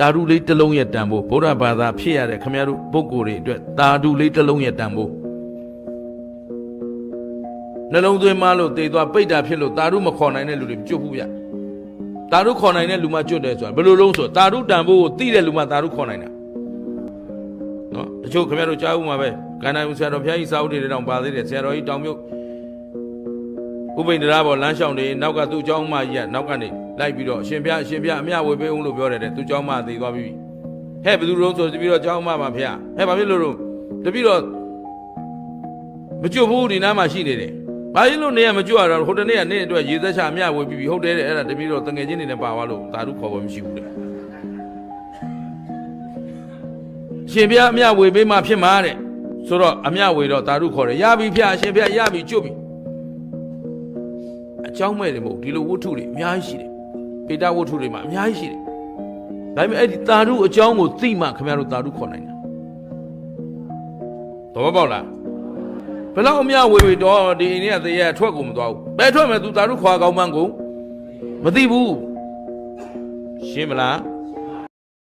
တာရုလေးတစ်လုံးရဲ့တန်ဖိုးဗုဒ္ဓဘာသာဖြစ်ရတဲ့ခမရတို့ပုဂ္ဂိုလ်တွေအတွက်တာရုလေးတစ်လုံးရဲ့တန်ဖိုးနှလုံးသွင်းမလို့တေသွားပိတ်တာဖြစ်လို့တာရုမခေါ်နိုင်တဲ့လူတွေကျွတ်ဘူးဗျတာရုခေါ်နိုင်တဲ့လူမှကျွတ်တယ်ဆိုတာဘယ်လိုလုံးဆိုတာရုတန်ဖိုးကိုသိတဲ့လူမှတာရုခေါ်နိုင်တာနော်တချို့ခမရတို့ကြားဦးမှာပဲကန္နာဦးဆရာတော်ဘုရားကြီးစာအုပ်တွေတောင်ပါသေးတယ်ဆရာတော်ကြီးတောင်မြုပ်ဥပိ္ပန္ဒရာပေါ်လမ်းလျှောက်နေနောက်ကသူ့เจ้าမကြီးကနောက်ကနေလိုက်ပြီးတော့အရှင်ဘုရားအမြဝေပေးအောင်လို့ပြောတယ်တဲ့သူ့เจ้าမသိသွားပြီဟဲ့ဘယ်သူလုံးဆိုပြီးတော့เจ้าမမှာဖះဟဲ့ဘာဖြစ်လို့တပည့်တော့မကြွဘူးဒီနားမှာရှိနေတယ်ဘာဖြစ်လို့နေရမကြွရတော့ဟိုတနေ့ကနေအတွက်ရေသက်ချအမြဝေပြီးဟုတ်တယ်တဲ့အဲ့ဒါတပည့်တော့တငယ်ချင်းတွေနဲ့ပါသွားလို့သာဓုခေါ်ဖို့မရှိဘူးတဲ့ရှင်ဘုရားအမြဝေပေးမှဖြစ်မှာတဲ့ဆိုတော့အမြဝေတော့သာဓုခေါ်တယ်ရပြီဖះအရှင်ဘုရားရပြီကျွတ်ပြီအကြောင်းမဲ့တယ်မဟုတ်ဒီလိုဝတ္ထုတွေအများကြီးရှိတယ်ပေတဝတ္ထုတွေမှာအများကြီးရှိတယ်ဒါပေမဲ့အဲ့ဒီသာဓုအကြောင်းကိုသိမှခင်ဗျားတို့သာဓုခေါ်နိုင်တာသဘောပေါက်လားဘယ်လောက်အမြဝေတော့ဒီအိန္ဒိယသေရအထွက်ကိုမသွားဘူးဘယ်ထွက်မဲ့သူသာဓုခွာကောင်းမှန်းကိုမသိဘူးရှင်းမလား